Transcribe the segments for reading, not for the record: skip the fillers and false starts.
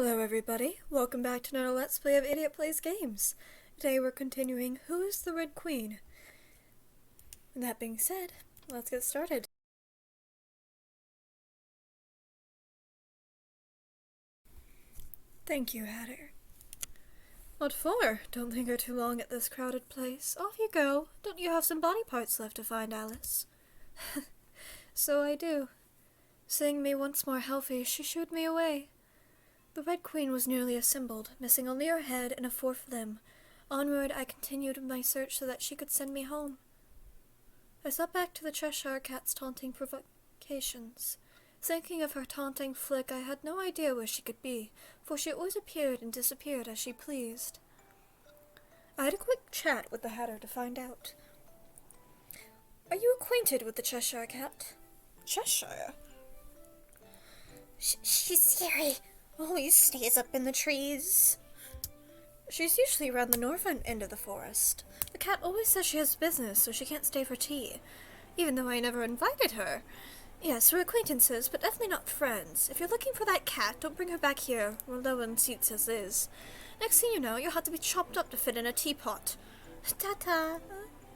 Hello everybody, welcome back to another Let's Play of Idiot Plays Games. Today we're continuing Who is the Red Queen? And that being said, let's get started. Thank you, Hatter. What for? Don't linger too long at this crowded place. Off you go. Don't you have some body parts left to find, Alice? So I do. Seeing me once more healthy, she shooed me away. The Red Queen was nearly assembled, missing only her head and a fourth limb. Onward I continued my search so that she could send me home. I thought back to the Cheshire Cat's taunting provocations. Thinking of her taunting flick, I had no idea where she could be, for she always appeared and disappeared as she pleased. I had a quick chat with the Hatter to find out. Are you acquainted with the Cheshire Cat? Cheshire? She's scary. Always stays up in the trees. She's usually around the northern end of the forest. The cat always says she has business, so she can't stay for tea, even though I never invited her. Yes, we're acquaintances, but definitely not friends. If you're looking for that cat, don't bring her back here. We're low in seats as is. Next thing you know, you'll have to be chopped up to fit in a teapot. Ta-ta!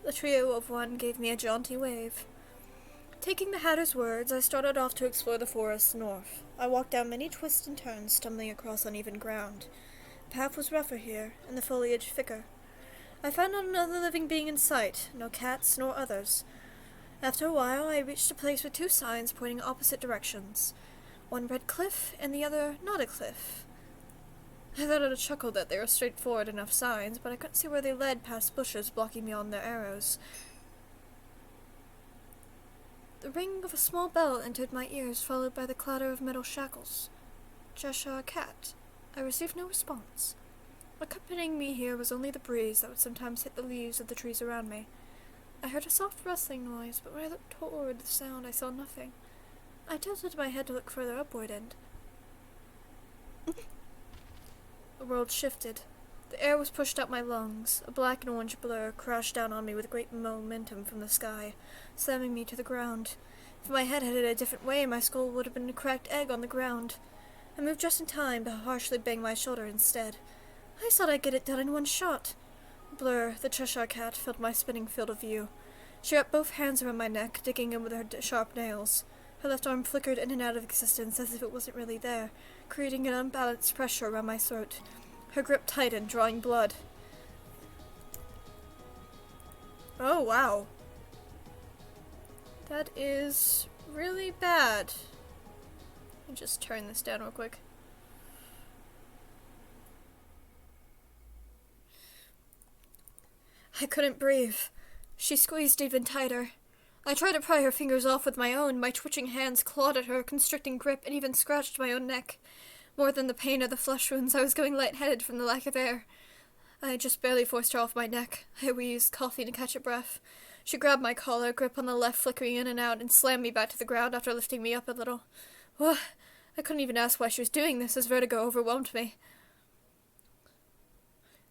The trio of one gave me a jaunty wave. Taking the Hatter's words, I started off to explore the forest north. I walked down many twists and turns, stumbling across uneven ground. The path was rougher here, and the foliage thicker. I found not another living being in sight, no cats nor others. After a while, I reached a place with two signs pointing opposite directions. One read cliff, and the other not a cliff. I thought I'd chuckled that they were straightforward enough signs, but I couldn't see where they led past bushes blocking me on their arrows. The ring of a small bell entered my ears, followed by the clatter of metal shackles. Cheshire Cat. I received no response. Accompanying me here was only the breeze that would sometimes hit the leaves of the trees around me. I heard a soft rustling noise, but when I looked toward the sound, I saw nothing. I tilted my head to look further upward, and the world shifted. The air was pushed out my lungs. A black and orange blur crashed down on me with great momentum from the sky, slamming me to the ground. If my head headed a different way, my skull would have been a cracked egg on the ground. I moved just in time to harshly bang my shoulder instead. I thought I'd get it done in one shot. Blur, the Cheshire Cat, filled my spinning field of view. She wrapped both hands around my neck, digging in with her sharp nails. Her left arm flickered in and out of existence as if it wasn't really there, creating an unbalanced pressure around my throat. Her grip tightened, drawing blood. Oh, wow. That is really bad. Let me just turn this down real quick. I couldn't breathe. She squeezed even tighter. I tried to pry her fingers off with my own. My twitching hands clawed at her constricting grip and even scratched my own neck. More than the pain of the flesh wounds, I was going lightheaded from the lack of air. I just barely forced her off my neck. I wheezed, coughing to catch a breath. She grabbed my collar, grip on the left flickering in and out, and slammed me back to the ground after lifting me up a little. Ugh. I couldn't even ask why she was doing this, as vertigo overwhelmed me.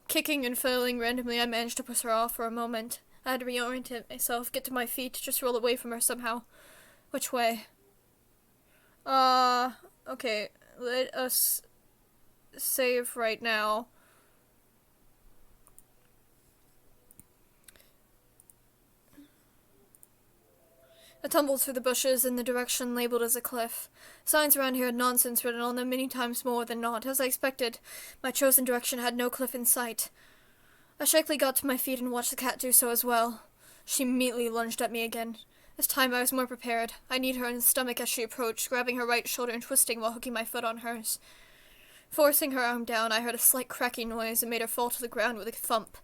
Kicking and flailing randomly, I managed to push her off for a moment. I had to reorient myself, get to my feet, just roll away from her somehow. Which way? Okay. Let us save right now. I tumbled through the bushes in the direction labeled as a cliff. Signs around here had nonsense written on them many times more than not. As I expected, my chosen direction had no cliff in sight. I shakily got to my feet and watched the cat do so as well. She immediately lunged at me again. This time I was more prepared. I kneed her in the stomach as she approached, grabbing her right shoulder and twisting while hooking my foot on hers. Forcing her arm down, I heard a slight cracking noise and made her fall to the ground with a thump.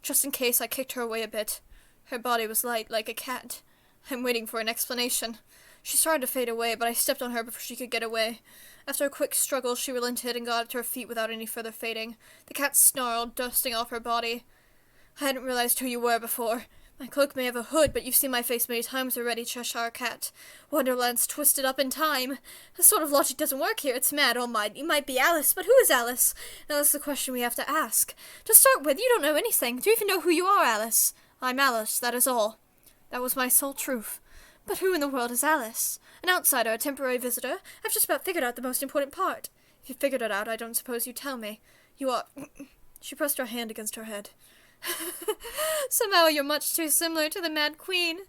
Just in case, I kicked her away a bit. Her body was light, like a cat. I'm waiting for an explanation. She started to fade away, but I stepped on her before she could get away. After a quick struggle, she relented and got up to her feet without any further fading. The cat snarled, dusting off her body. I hadn't realized who you were before. My cloak may have a hood, but you've seen my face many times already, Cheshire Cat. Wonderland's twisted up in time. This sort of logic doesn't work here. It's mad, all might. You might be Alice, but who is Alice? Now that's the question we have to ask. To start with, you don't know anything. Do you even know who you are, Alice? I'm Alice, that is all. That was my sole truth. But who in the world is Alice? An outsider, a temporary visitor? I've just about figured out the most important part. If you figured it out, I don't suppose you'd tell me. You are... She pressed her hand against her head. Somehow you're much too similar to the Mad Queen.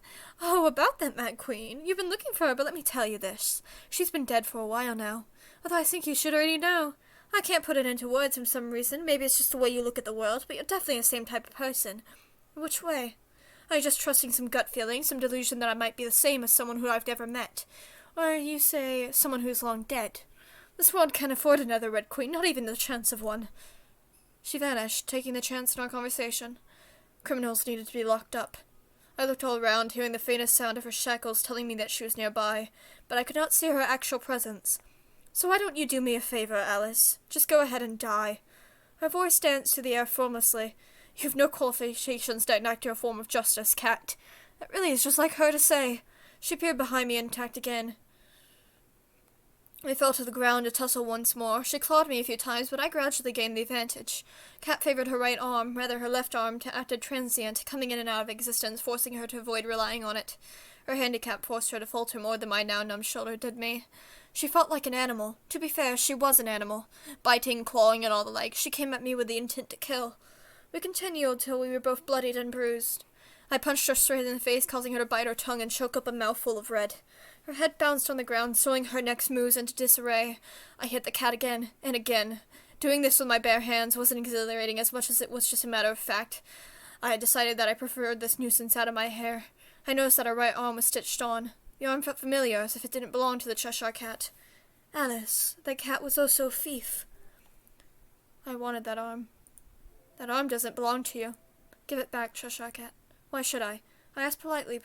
Oh, about that Mad Queen. You've been looking for her, but let me tell you this. She's been dead for a while now. Although I think you should already know. I can't put it into words for some reason. Maybe it's just the way you look at the world, but you're definitely the same type of person. Which way? Are you just trusting some gut feeling, some delusion that I might be the same as someone who I've never met? Or you say, someone who's long dead? This world can't afford another Red Queen, not even the chance of one. She vanished, taking the chance in our conversation. Criminals needed to be locked up. I looked all around, hearing the faintest sound of her shackles telling me that she was nearby, but I could not see her actual presence. So why don't you do me a favor, Alice? Just go ahead and die. Her voice danced through the air formlessly. You have no qualifications to enact your form of justice, Cat. That really is just like her to say. She appeared behind me and attacked again. I fell to the ground to tussle once more. She clawed me a few times, but I gradually gained the advantage. Cat favored her right arm, rather her left arm, acted transient, coming in and out of existence, forcing her to avoid relying on it. Her handicap forced her to falter more than my now numb shoulder did me. She fought like an animal. To be fair, she was an animal. Biting, clawing, and all the like, she came at me with the intent to kill. We continued till we were both bloodied and bruised. I punched her straight in the face, causing her to bite her tongue and choke up a mouthful of red. Her head bounced on the ground, throwing her next moves into disarray. I hit the cat again, and again. Doing this with my bare hands wasn't exhilarating as much as it was just a matter of fact. I had decided that I preferred this nuisance out of my hair. I noticed that her right arm was stitched on. The arm felt familiar, as if it didn't belong to the Cheshire Cat. Alice, that cat was oh so thief. I wanted that arm. That arm doesn't belong to you. Give it back, Cheshire Cat. Why should I? I asked politely,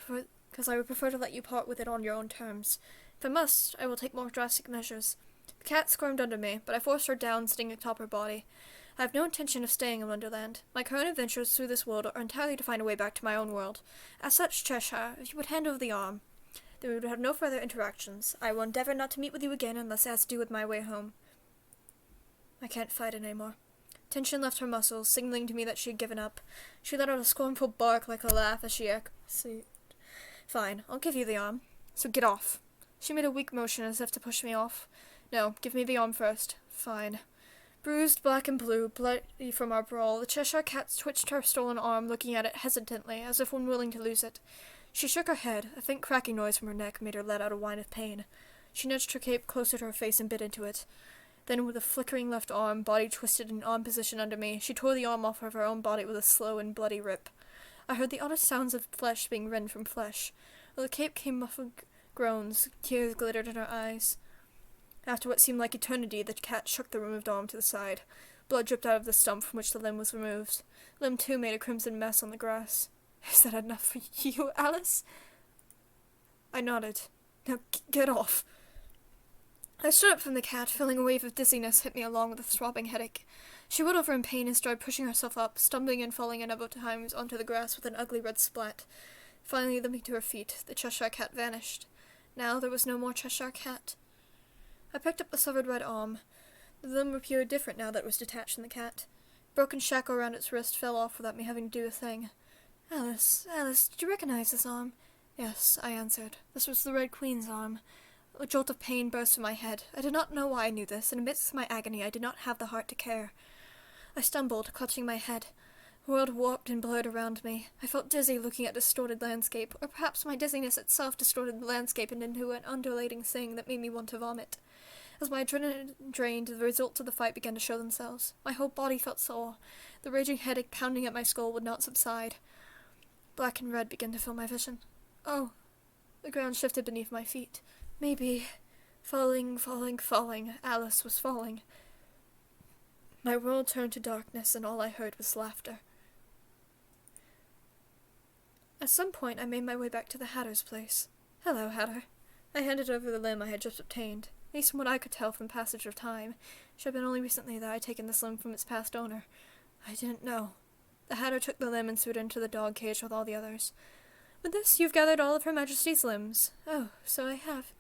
because I would prefer to let you part with it on your own terms. If I must, I will take more drastic measures. The cat squirmed under me, but I forced her down, sitting atop her body. I have no intention of staying in Wonderland. My current adventures through this world are entirely to find a way back to my own world. As such, Cheshire, if you would hand over the arm, then we would have no further interactions. I will endeavor not to meet with you again unless it has to do with my way home. I can't fight it anymore. Tension left her muscles, signaling to me that she had given up. She let out a scornful bark like a laugh as she echoed. Fine, I'll give you the arm. So get off. She made a weak motion as if to push me off. No, give me the arm first. Fine. Bruised, black and blue, bloody from our brawl, the Cheshire Cat twitched her stolen arm, looking at it hesitantly, as if unwilling to lose it. She shook her head. A faint cracking noise from her neck made her let out a whine of pain. She nudged her cape closer to her face and bit into it. Then, with a flickering left arm, body twisted in arm position under me, she tore the arm off of her own body with a slow and bloody rip. I heard the oddest sounds of flesh being rent from flesh. While the cape came muffled groans, tears glittered in her eyes. After what seemed like eternity, the cat shook the removed arm to the side. Blood dripped out of the stump from which the limb was removed. The limb, too, made a crimson mess on the grass. Is that enough for you, Alice? I nodded. Now, get off. I stood up from the cat, feeling a wave of dizziness hit me along with a throbbing headache. She rolled over in pain and started pushing herself up, stumbling and falling a number of times onto the grass with an ugly red splat. Finally, limping to her feet, the Cheshire Cat vanished. Now there was no more Cheshire Cat. I picked up the severed right arm. The limb appeared different now that it was detached from the cat. The broken shackle around its wrist fell off without me having to do a thing. Alice, did you recognize this arm? Yes, I answered. This was the Red Queen's arm. A jolt of pain burst from my head. I did not know why I knew this, and amidst my agony I did not have the heart to care. I stumbled, clutching my head. The world warped and blurred around me. I felt dizzy looking at distorted landscape, or perhaps my dizziness itself distorted the landscape into an undulating thing that made me want to vomit. As my adrenaline drained, the results of the fight began to show themselves. My whole body felt sore. The raging headache pounding at my skull would not subside. Black and red began to fill my vision. Oh! The ground shifted beneath my feet. Maybe, falling, Alice was falling. My world turned to darkness, and all I heard was laughter. At some point, I made my way back to the Hatter's place. Hello, Hatter. I handed over the limb I had just obtained. At least from what I could tell from passage of time, it had been only recently that I had taken this limb from its past owner. I didn't know. The Hatter took the limb and threw it into the dog cage with all the others. With this, you've gathered all of Her Majesty's limbs. Oh, so I have.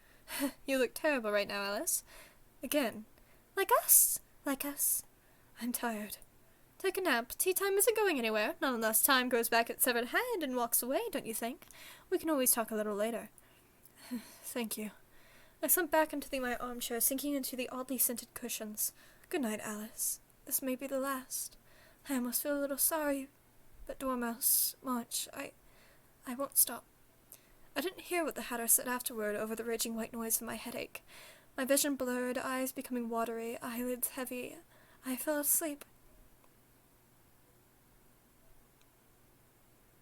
You look terrible right now, Alice. Again. Like us. I'm tired. Take a nap. Tea time isn't going anywhere, not unless time goes back its severed head and walks away, don't you think? We can always talk a little later. Thank you. I slumped back into my armchair, sinking into the oddly scented cushions. Good night, Alice. This may be the last. I almost feel a little sorry, but Dormouse, March, I won't stop. I didn't hear what the Hatter said afterward over the raging white noise of my headache. My vision blurred, eyes becoming watery, eyelids heavy. I fell asleep.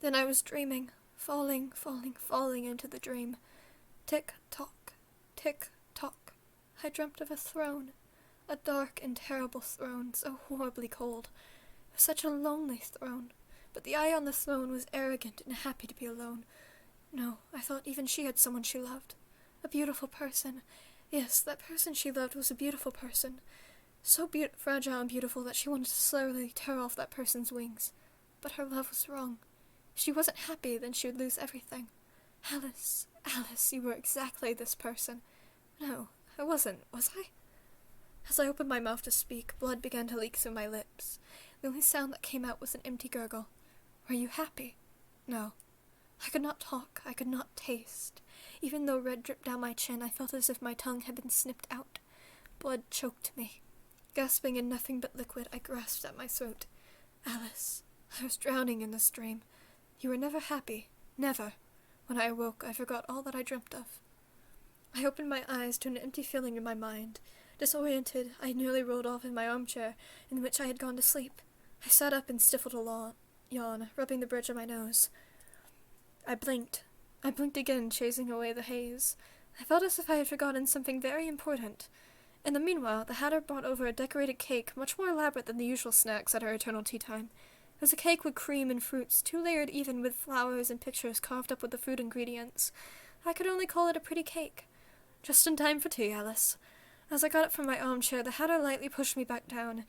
Then I was dreaming, falling into the dream. Tick-tock, tick-tock. I dreamt of a throne, a dark and terrible throne, so horribly cold. It was such a lonely throne, but the eye on the throne was arrogant and happy to be alone. No, I thought even she had someone she loved. A beautiful person. Yes, that person she loved was a beautiful person. So fragile and beautiful that she wanted to slowly tear off that person's wings. But her love was wrong. If she wasn't happy, then she would lose everything. Alice, Alice, you were exactly this person. No, I wasn't, was I? As I opened my mouth to speak, blood began to leak through my lips. The only sound that came out was an empty gurgle. Were you happy? No. I could not talk, I could not taste. Even though red dripped down my chin, I felt as if my tongue had been snipped out. Blood choked me. Gasping in nothing but liquid, I grasped at my throat. Alice, I was drowning in this dream. You were never happy. Never. When I awoke, I forgot all that I dreamt of. I opened my eyes to an empty feeling in my mind. Disoriented, I nearly rolled off in my armchair, in which I had gone to sleep. I sat up and stifled a yawn, rubbing the bridge of my nose. I blinked. I blinked again, chasing away the haze. I felt as if I had forgotten something very important. In the meanwhile, the Hatter brought over a decorated cake, much more elaborate than the usual snacks at our eternal tea time. It was a cake with cream and fruits, two-layered even with flowers and pictures carved up with the food ingredients. I could only call it a pretty cake. Just in time for tea, Alice. As I got up from my armchair, the Hatter lightly pushed me back down.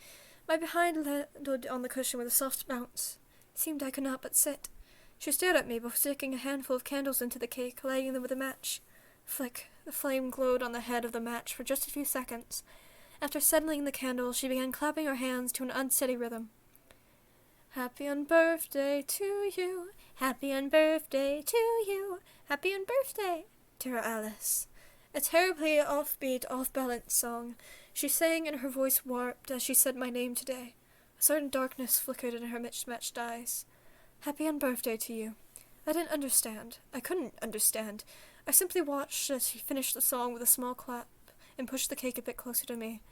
My behind landed on the cushion with a soft bounce. It seemed I could not but sit. She stared at me before sticking a handful of candles into the cake, lighting them with a match. Flick. The flame glowed on the head of the match for just a few seconds. After settling the candle, she began clapping her hands to an unsteady rhythm. Happy unbirthday to you, happy unbirthday to you, happy unbirthday, dear Alice. A terribly offbeat, off-balance song. She sang and her voice warped as she said my name today. A certain darkness flickered in her mismatched eyes. Happy unbirthday to you. I didn't understand. I couldn't understand. I simply watched as she finished the song with a small clap and pushed the cake a bit closer to me.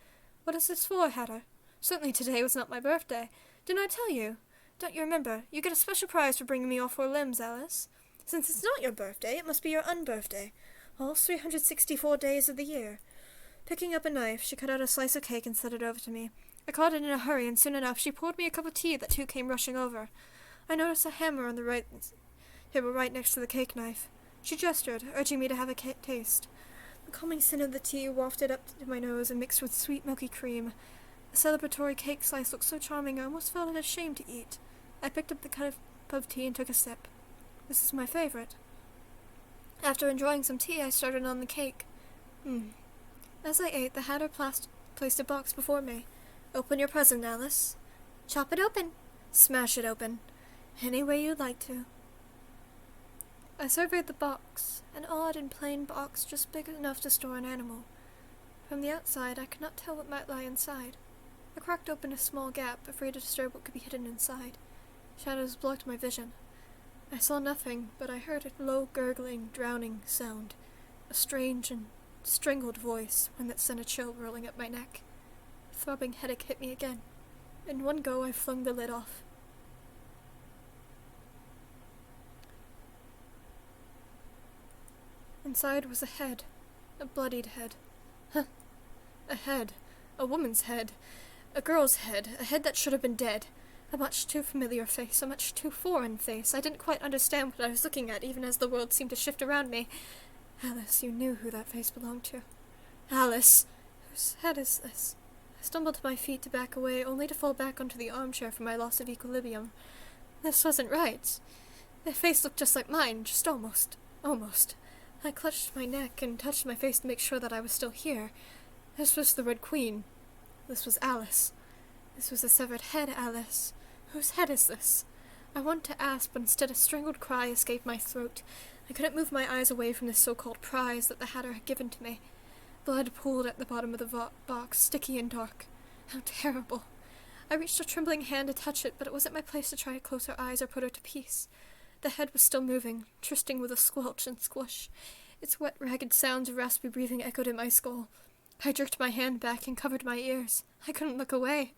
What is this for, Hatter? Certainly today was not my birthday. Didn't I tell you? Don't you remember? You get a special prize for bringing me all 4 limbs, Alice. Since it's not your birthday, it must be your unbirthday. All 364 days of the year. Picking up a knife, she cut out a slice of cake and set it over to me. I caught it in a hurry, and soon enough she poured me a cup of tea that too came rushing over. I noticed a hammer on the table right next to the cake knife. She gestured, urging me to have a taste. The calming scent of the tea wafted up to my nose and mixed with sweet milky cream. The celebratory cake slice looked so charming I almost felt ashamed to eat. I picked up the cup of tea and took a sip. This is my favorite. After enjoying some tea, I started on the cake. As I ate, the Hatter placed a box before me. Open your present, Alice. Chop it open. Smash it open. Any way you'd like to. I surveyed the box, an odd and plain box just big enough to store an animal. From the outside, I could not tell what might lie inside. I cracked open a small gap, afraid to disturb what could be hidden inside. Shadows blocked my vision. I saw nothing, but I heard a low, gurgling, drowning sound. A strange and strangled voice, one that sent a chill rolling up my neck. A throbbing headache hit me again. In one go, I flung the lid off. Inside was a head. A bloodied head. A head. A woman's head. A girl's head. A head that should have been dead. A much too familiar face. A much too foreign face. I didn't quite understand what I was looking at, even as the world seemed to shift around me. Alice, you knew who that face belonged to. Alice! Whose head is this? I stumbled to my feet to back away, only to fall back onto the armchair from my loss of equilibrium. This wasn't right. The face looked just like mine, just almost. Almost. I clutched my neck and touched my face to make sure that I was still here. This was the Red Queen. This was Alice. This was a severed head, Alice. Whose head is this? I wanted to ask, but instead a strangled cry escaped my throat. I couldn't move my eyes away from this so-called prize that the Hatter had given to me. Blood pooled at the bottom of the box, sticky and dark. How terrible. I reached a trembling hand to touch it, but it wasn't my place to try to close her eyes or put her to peace. The head was still moving, twisting with a squelch and squish. Its wet, ragged sounds of raspy breathing echoed in my skull. I jerked my hand back and covered my ears. I couldn't look away.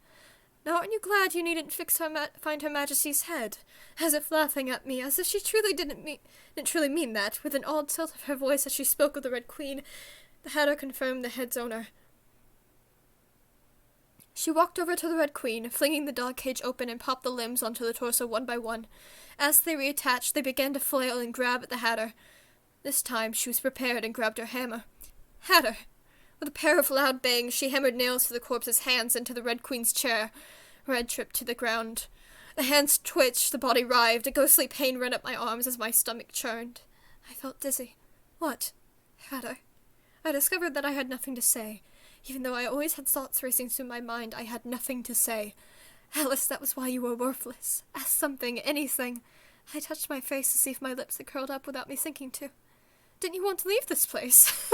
Now aren't you glad you needn't find Her Majesty's head? As if laughing at me, as if she truly didn't truly mean that, with an odd tilt of her voice as she spoke of the Red Queen, the Hatter confirmed the head's owner. She walked over to the Red Queen, flinging the dog cage open and popped the limbs onto the torso one by one. As they reattached, they began to flail and grab at the Hatter. This time she was prepared and grabbed her hammer. Hatter! With a pair of loud bangs, she hammered nails through the corpse's hands into the Red Queen's chair. Red tripped to the ground. The hands twitched, the body writhed, a ghostly pain ran up my arms as my stomach churned. I felt dizzy. What? Hatter. I discovered that I had nothing to say. Even though I always had thoughts racing through my mind, I had nothing to say. Alice, that was why you were worthless. Ask something, anything. I touched my face to see if my lips had curled up without me thinking to. Didn't you want to leave this place?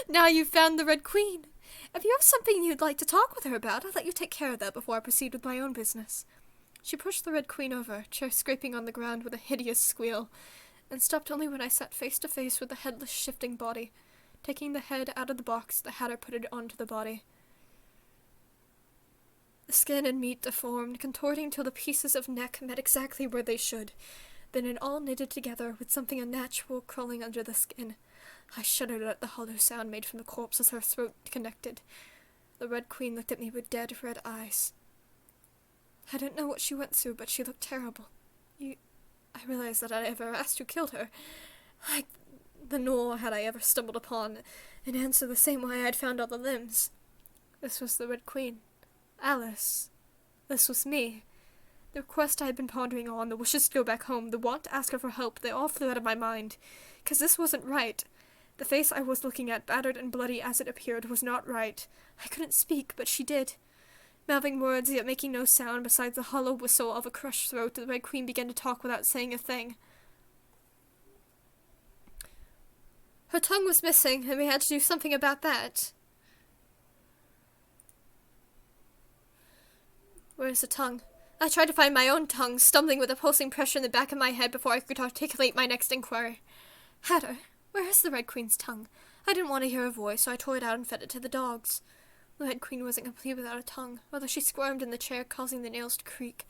Now you've found the Red Queen. If you have something you'd like to talk with her about, I'll let you take care of that before I proceed with my own business. She pushed the Red Queen over, chair scraping on the ground with a hideous squeal, and stopped only when I sat face to face with the headless, shifting body. Taking the head out of the box, the Hatter put it onto the body. The skin and meat deformed, contorting till the pieces of neck met exactly where they should. Then it all knitted together, with something unnatural crawling under the skin. I shuddered at the hollow sound made from the corpse as her throat connected. The Red Queen looked at me with dead red eyes. I didn't know what she went through, but she looked terrible. I realized that I ever asked who killed her. Nor had I ever stumbled upon an answer the same way I'd found all the limbs. This was the Red Queen. Alice. This was me. The request I had been pondering on, the wishes to go back home, the want to ask her for help, they all flew out of my mind. 'Cause this wasn't right. The face I was looking at, battered and bloody as it appeared, was not right. I couldn't speak, but she did. Mouthing words, yet making no sound besides the hollow whistle of a crushed throat, the Red Queen began to talk without saying a thing. Her tongue was missing, and we had to do something about that. Where's the tongue? I tried to find my own tongue, stumbling with a pulsing pressure in the back of my head before I could articulate my next inquiry. Hatter, where is the Red Queen's tongue? I didn't want to hear her voice, so I tore it out and fed it to the dogs. The Red Queen wasn't complete without a tongue, although she squirmed in the chair, causing the nails to creak.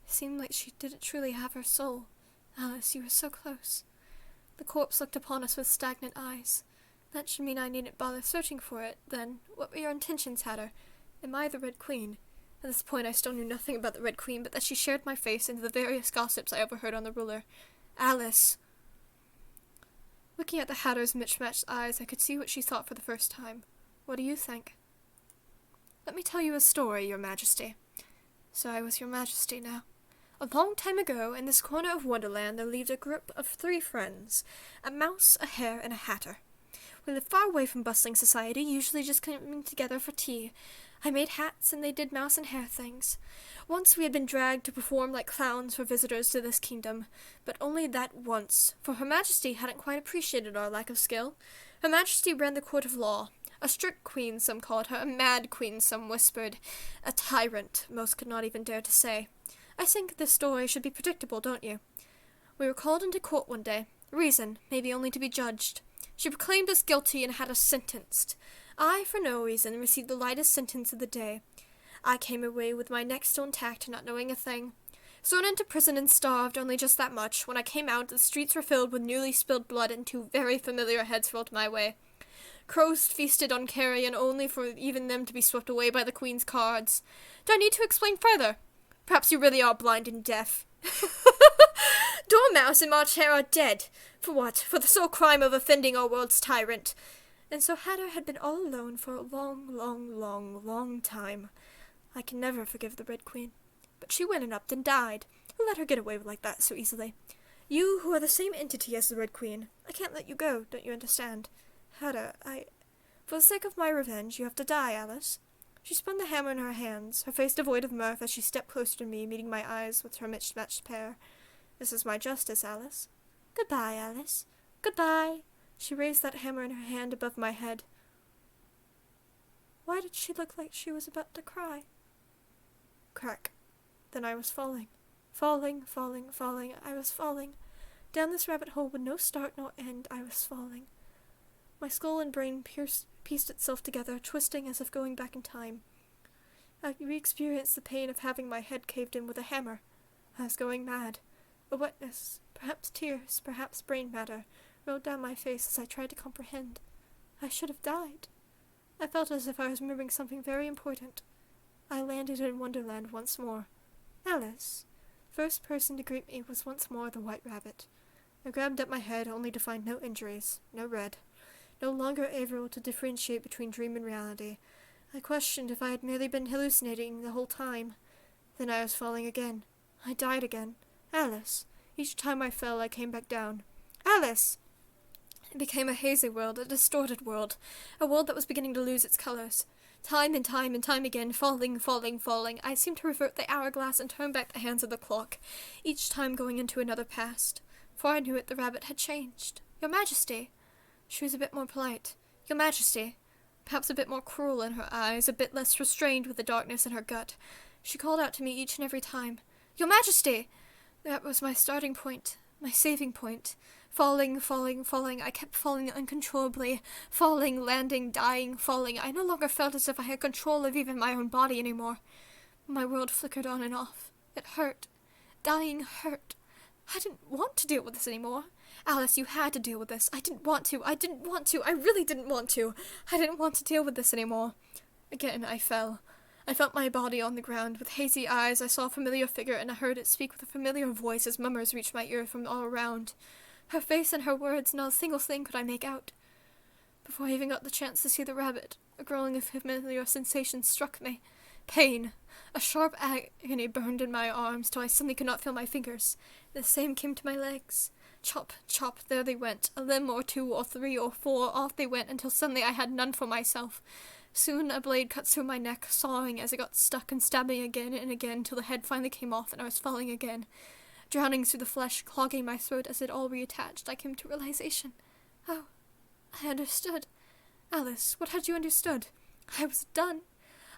It seemed like she didn't truly have her soul. Alice, you were so close. The corpse looked upon us with stagnant eyes. That should mean I needn't bother searching for it, then. What were your intentions, Hatter? Am I the Red Queen? At this point I still knew nothing about the Red Queen, but that she shared my face into the various gossips I overheard on the ruler. Alice. Looking at the Hatter's mismatched eyes, I could see what she thought for the first time. What do you think? Let me tell you a story, Your Majesty. So I was Your Majesty now. A long time ago, in this corner of Wonderland, there lived a group of 3 friends, a mouse, a hare, and a hatter. We lived far away from bustling society, usually just coming together for tea. I made hats, and they did mouse and hare things. Once we had been dragged to perform like clowns for visitors to this kingdom, but only that once, for Her Majesty hadn't quite appreciated our lack of skill. Her Majesty ran the court of law. A strict queen, some called her, a mad queen, some whispered. A tyrant, most could not even dare to say. I think this story should be predictable, don't you? We were called into court one day. Reason, maybe only to be judged. She proclaimed us guilty and had us sentenced. I, for no reason, received the lightest sentence of the day. I came away with my neck still intact, not knowing a thing. Thrown into prison and starved, only just that much. When I came out, the streets were filled with newly spilled blood, and 2 very familiar heads rolled my way. Crows feasted on carrion, only for even them to be swept away by the Queen's cards. Do I need to explain further? Perhaps you really are blind and deaf. Dormouse and March Hare are dead. For what? For the sole crime of offending our world's tyrant. And so Hatter had been all alone for a long time. I can never forgive the Red Queen. But she went and upped and died. Who let her get away like that so easily? You, who are the same entity as the Red Queen. I can't let you go, don't you understand? Hatter, For the sake of my revenge, you have to die, Alice. She spun the hammer in her hands, her face devoid of mirth as she stepped closer to me, meeting my eyes with her mismatched pair. This is my justice, Alice. Goodbye, Alice. Goodbye. She raised that hammer in her hand above my head. Why did she look like she was about to cry? Crack. Then I was falling. Falling. I was falling. Down this rabbit hole with no start nor end, I was falling. My skull and brain pieced itself together, twisting as if going back in time. I re-experienced the pain of having my head caved in with a hammer. I was going mad. A wetness, perhaps tears, perhaps brain matter, rolled down my face as I tried to comprehend. I should have died. I felt as if I was remembering something very important. I landed in Wonderland once more. Alice. First person to greet me was once more the White Rabbit. I grabbed at my head only to find no injuries, no red. No longer able to differentiate between dream and reality. I questioned if I had merely been hallucinating the whole time. Then I was falling again. I died again. Alice. Each time I fell, I came back down. Alice! It became a hazy world, a distorted world, a world that was beginning to lose its colors. Time and time again, falling. I seemed to revert the hourglass and turn back the hands of the clock, each time going into another past. Before I knew it, the rabbit had changed. Your Majesty! She was a bit more polite. Your Majesty! Perhaps a bit more cruel in her eyes, a bit less restrained with the darkness in her gut. She called out to me each and every time. Your Majesty! That was my starting point, my saving point. Falling. I kept falling uncontrollably. Falling, landing, dying, falling. I no longer felt as if I had control of even my own body anymore. My world flickered on and off. It hurt. Dying hurt. I didn't want to deal with this anymore. Alice, you had to deal with this. I didn't want to. I really didn't want to. I didn't want to deal with this anymore. Again, I fell. I felt my body on the ground. With hazy eyes, I saw a familiar figure, and I heard it speak with a familiar voice as murmurs reached my ear from all around. Her face and her words, not a single thing could I make out. Before I even got the chance to see the rabbit, a growing of familiar sensation struck me. Pain. A sharp agony burned in my arms till I suddenly could not feel my fingers. The same came to my legs. Chop, there they went. A limb or two or three or four, off they went until suddenly I had none for myself. Soon a blade cut through my neck, sawing as it got stuck and stabbing again and again till the head finally came off and I was falling again. Drowning through the flesh, clogging my throat as it all reattached, I came to realization. Oh, I understood. Alice, what had you understood? I was done.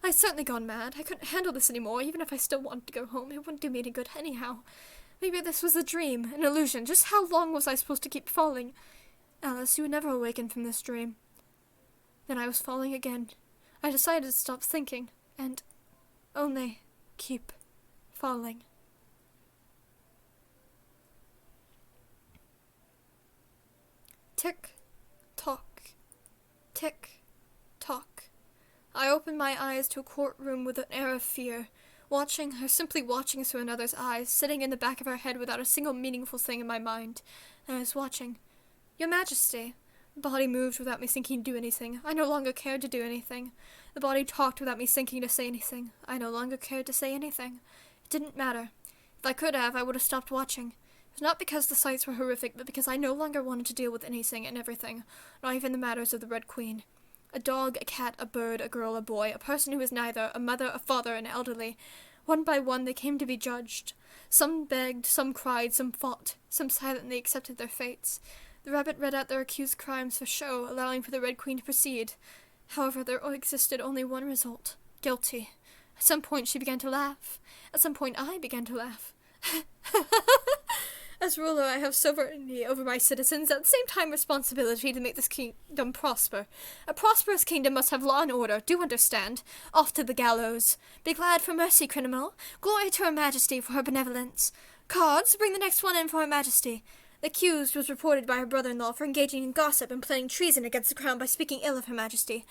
I had certainly gone mad. I couldn't handle this anymore. Even if I still wanted to go home, it wouldn't do me any good anyhow. Maybe this was a dream, an illusion. Just how long was I supposed to keep falling? Alice, you would never awaken from this dream. Then I was falling again. I decided to stop thinking, and only keep falling. Tick, tock, tick, tock. I opened my eyes to a courtroom with an air of fear, watching her, simply watching through another's eyes, sitting in the back of her head without a single meaningful thing in my mind. And I was watching. Your Majesty. The body moved without me thinking to do anything. I no longer cared to do anything. The body talked without me thinking to say anything. I no longer cared to say anything. It didn't matter. If I could have, I would have stopped watching. It was not because the sights were horrific, but because I no longer wanted to deal with anything and everything, not even the matters of the Red Queen. A dog, a cat, a bird, a girl, a boy, a person who was neither, a mother, a father, an elderly. One by one they came to be judged. Some begged, some cried, some fought, some silently accepted their fates. The rabbit read out their accused crimes for show, allowing for the Red Queen to proceed. However, there existed only one result. Guilty. At some point she began to laugh. At some point I began to laugh. As ruler, I have sovereignty over my citizens, at the same time responsibility to make this kingdom prosper. A prosperous kingdom must have law and order, do understand. Off to the gallows. Be glad for mercy, criminal. Glory to Her Majesty for her benevolence. Cards, bring the next one in for Her Majesty. The accused was reported by her brother-in-law for engaging in gossip and planning treason against the crown by speaking ill of Her Majesty.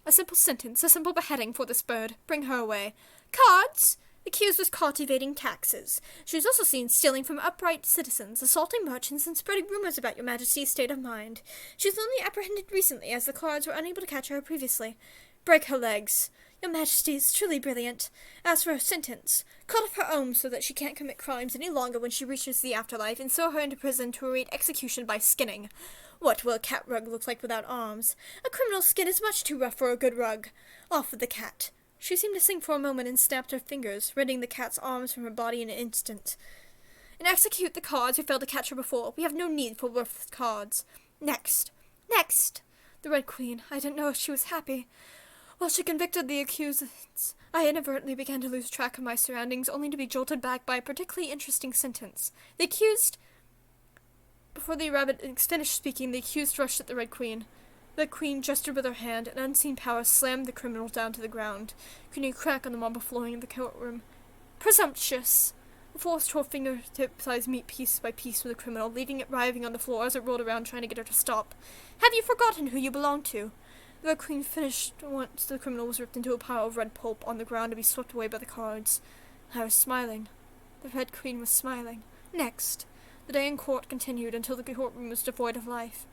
A simple sentence, a simple beheading for this bird. Bring her away. Cards! The accused was caught evading taxes. She was also seen stealing from upright citizens, assaulting merchants, and spreading rumors about Your Majesty's state of mind. She was only apprehended recently, as the cards were unable to catch her previously. Break her legs. Your Majesty is truly brilliant. As for her sentence, cut off her arms so that she can't commit crimes any longer when she reaches the afterlife, and throw her into prison to await execution by skinning. What will a cat rug look like without arms? A criminal's skin is much too rough for a good rug. Off with the cat. She seemed to sink for a moment and snapped her fingers, rending the cat's arms from her body in an instant. And execute the cards who failed to catch her before. We have no need for worthless cards. Next. Next! The Red Queen. I didn't know if she was happy. While she convicted the accusants, I inadvertently began to lose track of my surroundings, only to be jolted back by a particularly interesting sentence. The accused... Before the rabbit finished speaking, the accused rushed at the Red Queen. The Queen gestured with her hand, and unseen power slammed the criminal down to the ground, creating a crack on the marble flooring of the courtroom. Presumptuous! The force tore fingertip-sized meat piece by piece from the criminal, leaving it writhing on the floor as it rolled around trying to get her to stop. Have you forgotten who you belong to? The Red Queen finished once the criminal was ripped into a pile of red pulp on the ground to be swept away by the cards. I was smiling. The Red Queen was smiling. Next, the day in court continued until the courtroom was devoid of life.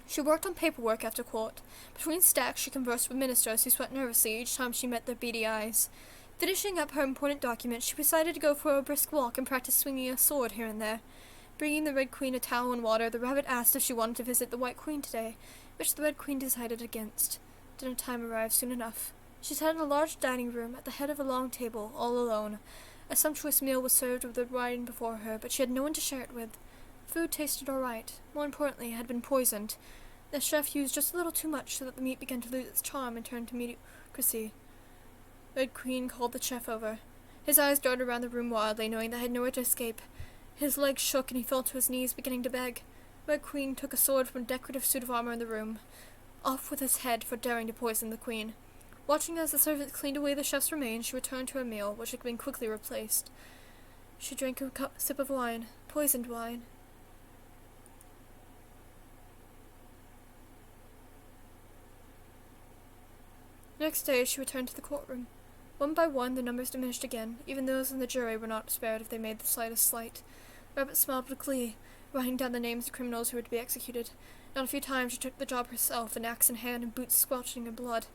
She worked on paperwork after court. Between stacks, she conversed with ministers who sweat nervously each time she met their beady eyes. Finishing up her important documents, she decided to go for a brisk walk and practice swinging a sword here and there. Bringing the Red Queen a towel and water, the rabbit asked if she wanted to visit the White Queen today, which the Red Queen decided against. Dinner time arrived soon enough. She sat in a large dining room at the head of a long table, all alone. A sumptuous meal was served with the wine before her, but she had no one to share it with. Food tasted all right. More importantly, it had been poisoned. The chef used just a little too much so that the meat began to lose its charm and turn to mediocrity. Red Queen called the chef over. His eyes darted around the room wildly, knowing that I had nowhere to escape. His legs shook and he fell to his knees, beginning to beg. Red Queen took a sword from a decorative suit of armor in the room. Off with his head for daring to poison the Queen. Watching as the servant cleaned away the chef's remains, she returned to her meal, which had been quickly replaced. She drank a sip of wine, poisoned wine. Next day, she returned to the courtroom. One by one, the numbers diminished again. Even those in the jury were not spared if they made the slightest slight. Rabbit smiled with glee, writing down the names of criminals who were to be executed. Not a few times she took the job herself, an axe in hand and boots squelching in blood.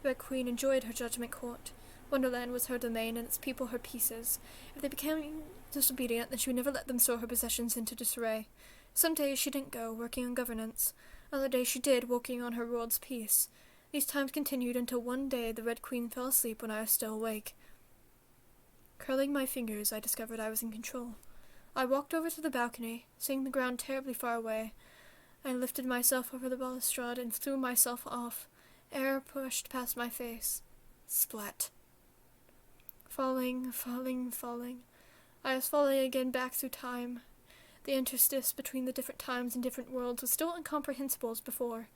The Red Queen enjoyed her judgment court. Wonderland was her domain, and its people her pieces. If they became disobedient, then she would never let them throw her possessions into disarray. Some days she didn't go, working on governance. Other days she did, working on her world's peace. These times continued until one day the Red Queen fell asleep when I was still awake. Curling my fingers, I discovered I was in control. I walked over to the balcony, seeing the ground terribly far away. I lifted myself over the balustrade and threw myself off. Air pushed past my face. Splat. Falling, falling, falling. I was falling again back through time. The interstice between the different times and different worlds was still incomprehensible as before.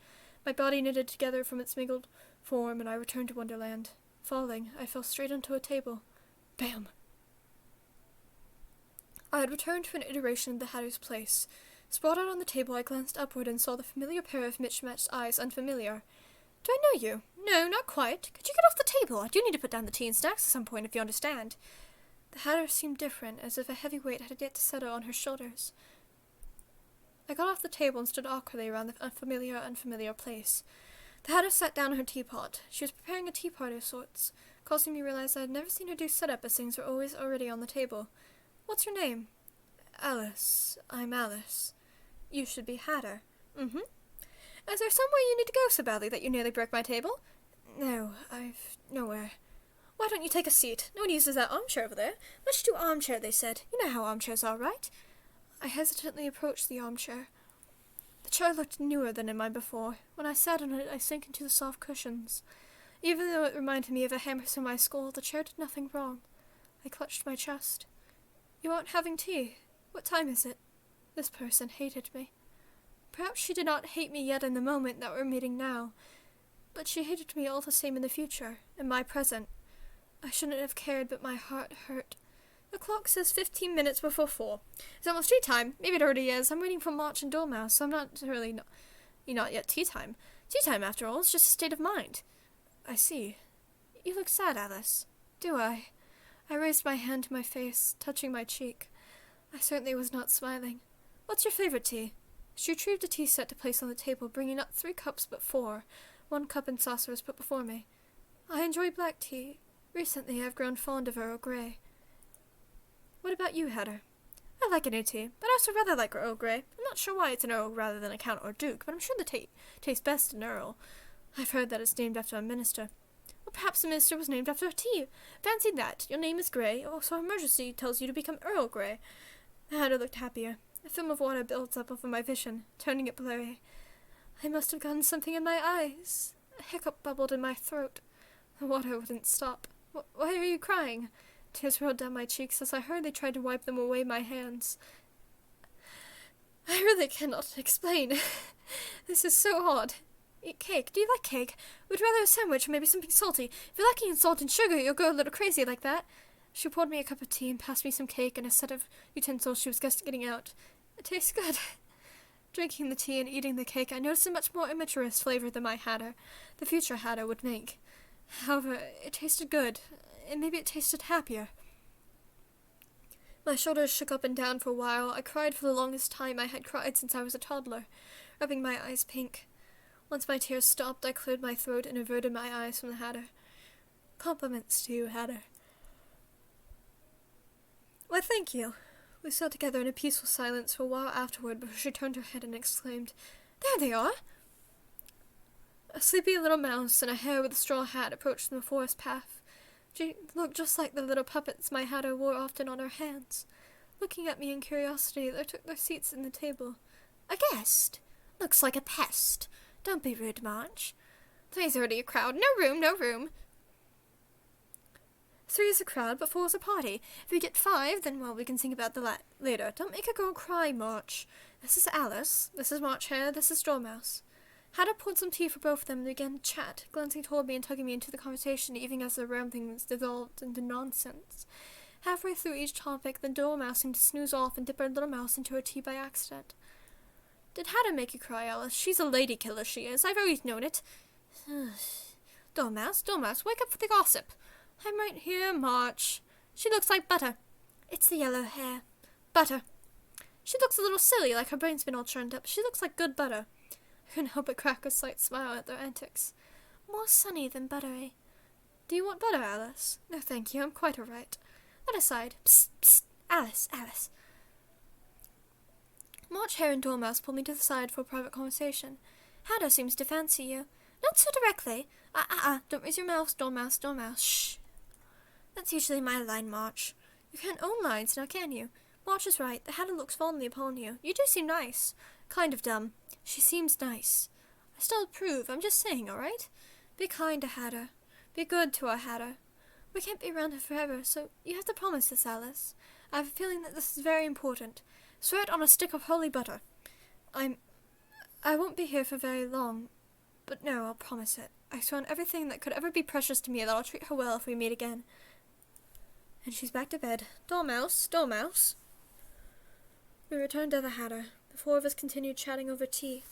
My body knitted together from its mingled form, and I returned to Wonderland. Falling, I fell straight onto a table. Bam! I had returned to an iteration of the Hatter's place. Sprawled out on the table, I glanced upward and saw the familiar pair of mismatched eyes unfamiliar. Do I know you? No, not quite. Could you get off the table? I do need to put down the tea and snacks at some point, if you understand. The Hatter seemed different, as if a heavy weight had yet to settle on her shoulders. I got off the table and stood awkwardly around the unfamiliar place. The Hatter sat down on her teapot. She was preparing a tea party of sorts, causing me to realize I had never seen her do setup, as things were always already on the table. What's your name? Alice. I'm Alice. You should be Hatter. Mm-hmm. Is there somewhere you need to go so badly that you nearly broke my table? No, I've nowhere. Why don't you take a seat? No one uses that armchair over there. Let's do armchair, they said. You know how armchairs are, right? I hesitantly approached the armchair. The chair looked newer than in mine before. When I sat on it, I sank into the soft cushions. Even though it reminded me of a hammer in my skull, the chair did nothing wrong. I clutched my chest. You aren't having tea? What time is it? This person hated me. Perhaps she did not hate me yet in the moment that we're meeting now, but she hated me all the same in the future, in my present. I shouldn't have cared, but my heart hurt. The clock says 15 minutes before 4. It's almost tea time. Maybe it already is. I'm waiting for March and Dormouse, so I'm not really not yet tea time. Tea time, after all, is just a state of mind. I see. You look sad, Alice. Do I? I raised my hand to my face, touching my cheek. I certainly was not smiling. What's your favorite tea? She retrieved a tea set to place on the table, bringing not 3 cups but 4. 1 cup and saucer was put before me. I enjoy black tea. Recently I've grown fond of Earl Grey. What about you, Hatter? I like a new tea, but I also rather like Earl Grey. I'm not sure why it's an Earl rather than a Count or Duke, but I'm sure the tea tastes best in Earl. I've heard that it's named after a minister. Well, perhaps the minister was named after a tea. Fancy that. Your name is Grey, so Her Majesty tells you to become Earl Grey. The Hatter looked happier. A film of water built up over my vision, turning it blurry. I must have gotten something in my eyes. A hiccup bubbled in my throat. The water wouldn't stop. Why are you crying? Tears rolled down my cheeks as I hurriedly tried to wipe them away my hands. I really cannot explain. This is so odd. Eat cake. Do you like cake? Would rather a sandwich or maybe something salty. If you're lacking in salt and sugar, you'll go a little crazy like that. She poured me a cup of tea and passed me some cake and a set of utensils she was just getting out. It tastes good. Drinking the tea and eating the cake, I noticed a much more immaturist flavor than my hatter, the future hatter, would make. However, it tasted good, and maybe it tasted happier. My shoulders shook up and down for a while. I cried for the longest time I had cried since I was a toddler, rubbing my eyes pink. Once my tears stopped, I cleared my throat and averted my eyes from the hatter. Compliments to you, hatter. Why, thank you. We sat together in a peaceful silence for a while afterward before she turned her head and exclaimed, There they are! A sleepy little mouse in a hare with a straw hat approached from the forest path. She looked just like the little puppets my hatter wore often on her hands. Looking at me in curiosity, they took their seats in the table. A guest? Looks like a pest. Don't be rude, March. 3's already a crowd. No room, no room. 3 is a crowd, but 4 is a party. If we get 5, then, well, we can think about that later. Don't make a girl cry, March. This is Alice. This is March Hare. This is Dormouse. Hatter poured some tea for both of them and began to chat, glancing toward me and tugging me into the conversation, even as their ramblings dissolved into nonsense. Halfway through each topic, the Dormouse seemed to snooze off and dip her little mouse into her tea by accident. Did Hatter make you cry, Alice? She's a lady killer, she is. I've always known it. Dormouse, wake up for the gossip. I'm right here, March. She looks like butter. It's the yellow hair. Butter. She looks a little silly, like her brain's been all churned up. She looks like good butter. I couldn't help but crack a slight smile at their antics. More sunny than buttery. Do you want butter, Alice? No, thank you. I'm quite all right. That aside. Psst, psst. Alice. March Hare and Dormouse pulled me to the side for a private conversation. Hatter seems to fancy you. Not so directly. Don't raise your mouth, Dormouse. Shh. That's usually my line, March. You can't own lines now, can you? March is right. The Hatter looks fondly upon you. You do seem nice. Kind of dumb. She seems nice. I still approve. I'm just saying, all right? Be kind to Hatter. Be good to our Hatter. We can't be around her forever, so you have to promise this, Alice. I have a feeling that this is very important. Swear it on a stick of holy butter. I won't be here for very long, but no, I'll promise it. I swear on everything that could ever be precious to me that I'll treat her well if we meet again. And she's back to bed. Dormouse. We returned to the Hatter. The 4 of us continued chatting over tea.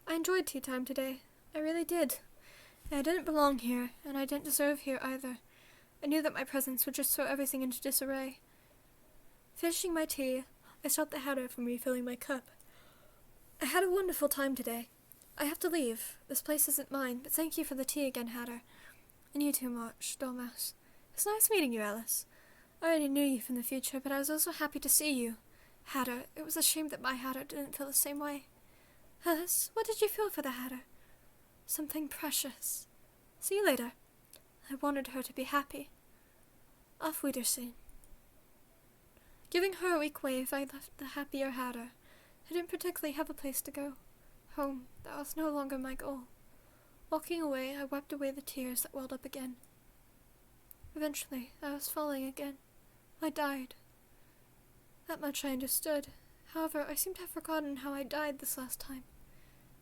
I enjoyed tea time today. I really did. I didn't belong here, and I didn't deserve here either. I knew that my presence would just throw everything into disarray. Finishing my tea, I stopped the Hatter from refilling my cup. I had a wonderful time today. I have to leave. This place isn't mine, but thank you for the tea again, Hatter. And you too, March, Dormouse. It's nice meeting you, Alice. I already knew you from the future, but I was also happy to see you. Hatter, it was a shame that my Hatter didn't feel the same way. Alice, what did you feel for the Hatter? Something precious. See you later. I wanted her to be happy. Auf Wiedersehen. Giving her a weak wave, I left the happier Hatter. I didn't particularly have a place to go. Home, that was no longer my goal. Walking away, I wiped away the tears that welled up again. Eventually, I was falling again. I died. That much I understood. However, I seem to have forgotten how I died this last time.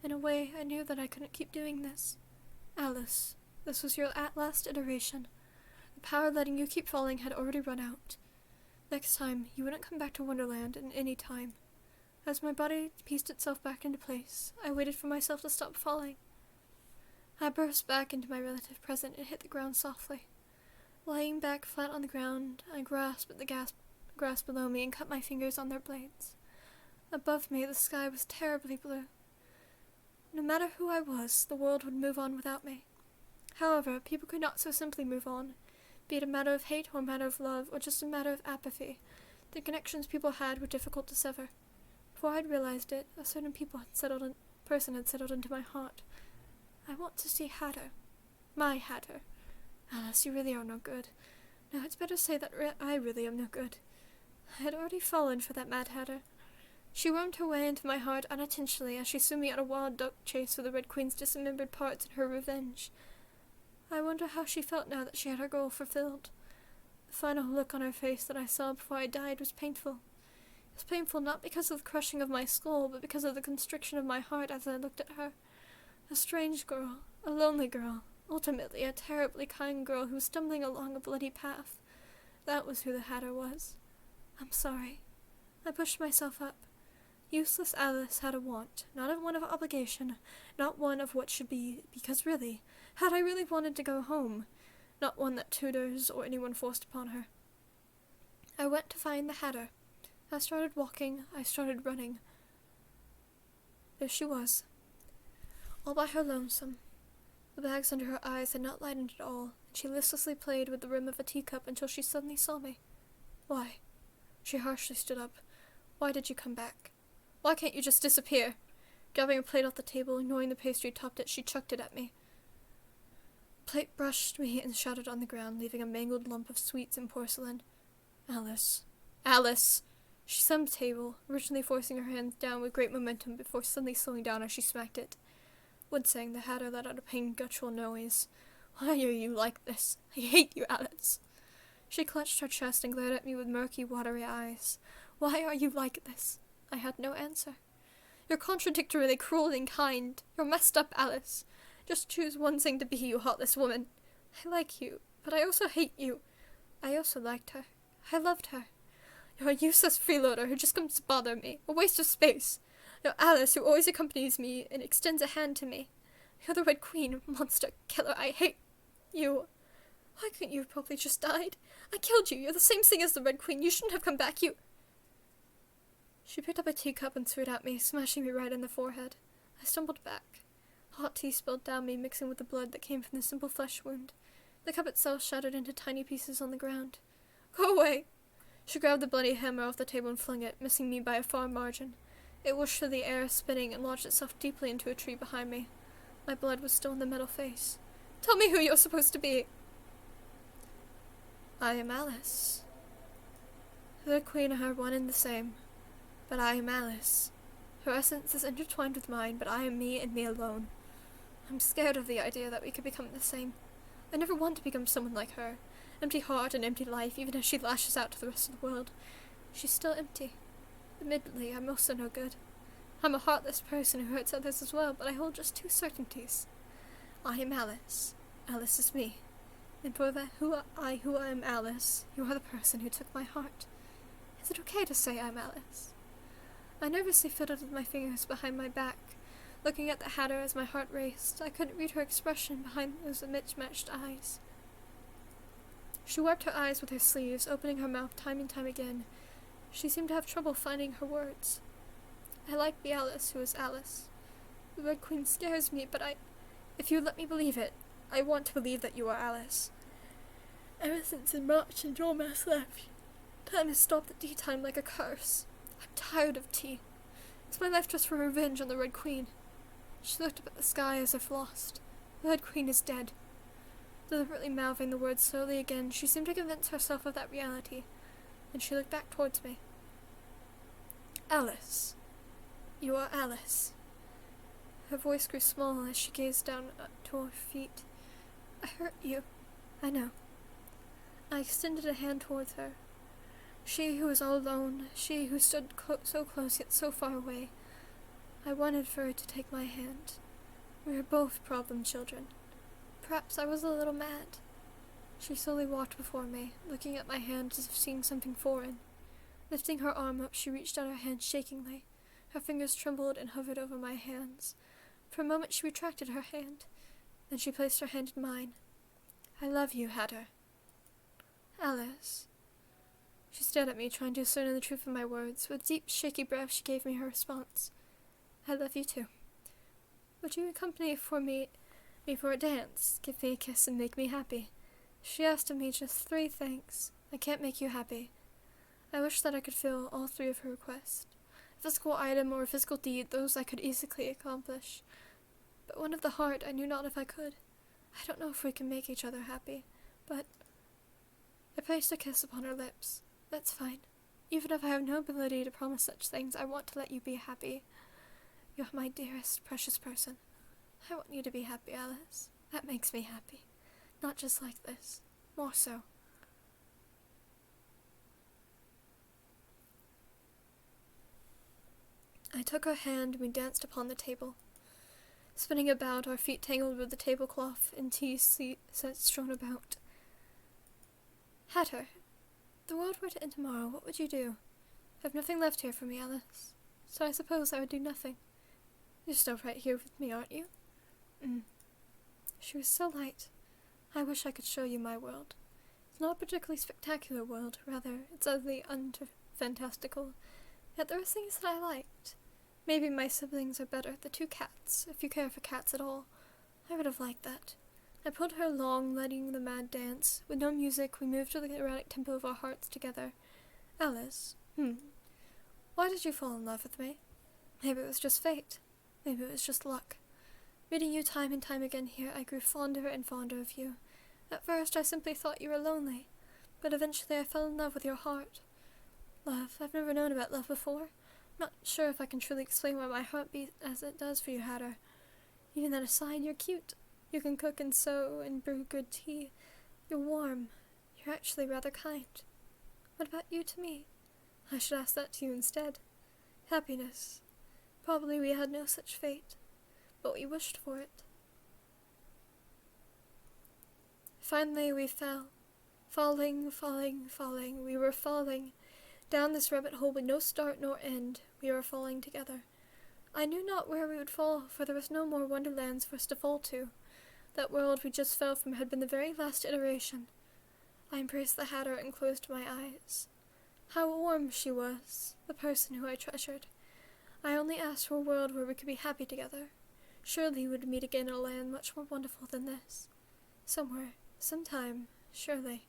In a way, I knew that I couldn't keep doing this. Alice, this was your last iteration. The power letting you keep falling had already run out. Next time, you wouldn't come back to Wonderland in any time. As my body pieced itself back into place, I waited for myself to stop falling. I burst back into my relative present and hit the ground softly. Lying back flat on the ground, I grasped at the grass below me and cut my fingers on their blades. Above me, the sky was terribly blue. No matter who I was, the world would move on without me. However, people could not so simply move on, be it a matter of hate or a matter of love or just a matter of apathy. The connections people had were difficult to sever. Before I'd realized it, a certain person had settled into my heart. I want to see Hatter. My Hatter. Alice, you really are no good. No, it's better to say that I really am no good. I had already fallen for that mad Hatter. She wormed her way into my heart unintentionally as she threw me on a wild duck chase for the Red Queen's dismembered parts in her revenge. I wonder how she felt now that she had her goal fulfilled. The final look on her face that I saw before I died was painful. It was painful not because of the crushing of my skull, but because of the constriction of my heart as I looked at her. A strange girl, a lonely girl, ultimately a terribly kind girl who was stumbling along a bloody path. That was who the Hatter was. I'm sorry. I pushed myself up. Useless Alice had a want, not one of obligation, not one of what should be, because really, had I really wanted to go home, not one that tutors or anyone forced upon her. I went to find the Hatter. I started walking, I started running. There she was, all by her lonesome. The bags under her eyes had not lightened at all, and she listlessly played with the rim of a teacup until she suddenly saw me. Why? She harshly stood up. Why did you come back? Why can't you just disappear? Grabbing a plate off the table, ignoring the pastry topped it, she chucked it at me. The plate brushed me and shattered on the ground, leaving a mangled lump of sweets and porcelain. Alice. Alice! She slammed the table, originally forcing her hands down with great momentum before suddenly slowing down as she smacked it. Woodsang, the Hatter, let out a pained, guttural noise. Why are you like this? I hate you, Alice. She clutched her chest and glared at me with murky, watery eyes. Why are you like this? I had no answer. You're contradictorily cruel and kind. You're messed up, Alice. Just choose one thing to be, you heartless woman. I like you, but I also hate you. I also liked her. I loved her. You're a useless freeloader who just comes to bother me, a waste of space. You're Alice who always accompanies me and extends a hand to me. You're the Red Queen, monster, killer. I hate you. Why couldn't you have probably just died? I killed you. You're the same thing as the Red Queen. You shouldn't have come back. You... She picked up a teacup and threw it at me, smashing me right in the forehead. I stumbled back. Hot tea spilled down me, mixing with the blood that came from the simple flesh wound. The cup itself shattered into tiny pieces on the ground. Go away! She grabbed the bloody hammer off the table and flung it, missing me by a far margin. It whooshed through the air, spinning, and lodged itself deeply into a tree behind me. My blood was still in the metal face. Tell me who you're supposed to be! I am Alice. The Red Queen are one and the same. But I am Alice. Her essence is intertwined with mine, but I am me and me alone. I'm scared of the idea that we could become the same. I never want to become someone like her. Empty heart and empty life, even as she lashes out to the rest of the world. She's still empty. Admittedly, I'm also no good. I'm a heartless person who hurts others as well, but I hold just two certainties. I am Alice. Alice is me. And for that who I am Alice, you are the person who took my heart. Is it okay to say I'm Alice? I nervously fiddled with my fingers behind my back, looking at the Hatter as my heart raced. I couldn't read her expression behind those mismatched eyes. She wiped her eyes with her sleeves, opening her mouth time and time again. She seemed to have trouble finding her words. I like the Alice who is Alice. The Red Queen scares me, but if you let me believe it, I want to believe that you are Alice. Ever since in March and Dormas left, time has stopped at tea time like a curse. I'm tired of tea. Is my life just for revenge on the Red Queen? She looked up at the sky as if lost. The Red Queen is dead. Deliberately mouthing the words slowly again, she seemed to convince herself of that reality, and she looked back towards me. Alice. You are Alice. Her voice grew small as she gazed down to her feet. I hurt you. I know. I extended a hand towards her. She who was all alone, she who stood so close yet so far away. I wanted for her to take my hand. We were both problem children. Perhaps I was a little mad. She slowly walked before me, looking at my hand as if seeing something foreign. Lifting her arm up, she reached out her hand shakingly. Her fingers trembled and hovered over my hands. For a moment she retracted her hand. Then she placed her hand in mine. I love you, Hatter. Alice. She stared at me, trying to discern the truth of my words. With deep, shaky breath, she gave me her response. I love you too. Would you accompany me for a dance, give me a kiss, and make me happy? She asked of me just 3 things. I can't make you happy. I wish that I could fill all 3 of her requests. A physical item or a physical deed, those I could easily accomplish. But one of the heart, I knew not if I could. I don't know if we can make each other happy, but... I placed a kiss upon her lips. That's fine. Even if I have no ability to promise such things, I want to let you be happy. You're my dearest, precious person. I want you to be happy, Alice. That makes me happy. Not just like this. More so. I took her hand and we danced upon the table. Spinning about, our feet tangled with the tablecloth, and tea sets strewn about. Hatter, if the world were to end tomorrow, what would you do? I have nothing left here for me, Alice. So I suppose I would do nothing. You're still right here with me, aren't you? She was so light. I wish I could show you my world. It's not a particularly spectacular world, rather, it's utterly fantastical. Yet there are things that I liked. Maybe my siblings are better, the two cats, if you care for cats at all. I would have liked that. I pulled her along, letting the mad dance. With no music, we moved to the erratic tempo of our hearts together. Alice, why did you fall in love with me? Maybe it was just fate. Maybe it was just luck. Meeting you time and time again here, I grew fonder and fonder of you. At first, I simply thought you were lonely, but eventually I fell in love with your heart. Love, I've never known about love before. I'm not sure if I can truly explain why my heart beats as it does for you, Hatter. Even that aside, you're cute. You can cook and sew and brew good tea. You're warm. You're actually rather kind. What about you to me? I should ask that to you instead. Happiness. Probably we had no such fate, but we wished for it. Finally we fell. Falling, falling, falling. We were falling. Down this rabbit hole with no start nor end, we were falling together. I knew not where we would fall, for there was no more wonderlands for us to fall to. That world we just fell from had been the very last iteration. I embraced the Hatter and closed my eyes. How warm she was, the person who I treasured. I only asked for a world where we could be happy together. Surely we would meet again in a land much more wonderful than this. Somewhere, sometime, surely.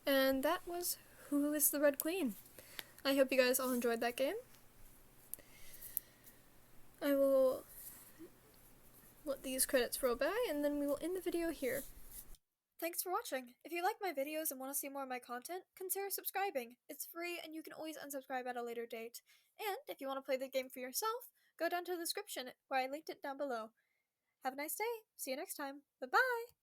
And that was Who is the Red Queen? I hope you guys all enjoyed that game. I will let these credits roll by, and then we will end the video here. Thanks for watching. If you like my videos and want to see more of my content, consider subscribing. It's free and you can always unsubscribe at a later date. And if you want to play the game for yourself, go down to the description where I linked it down below. Have a nice day. See you next time. Bye-bye!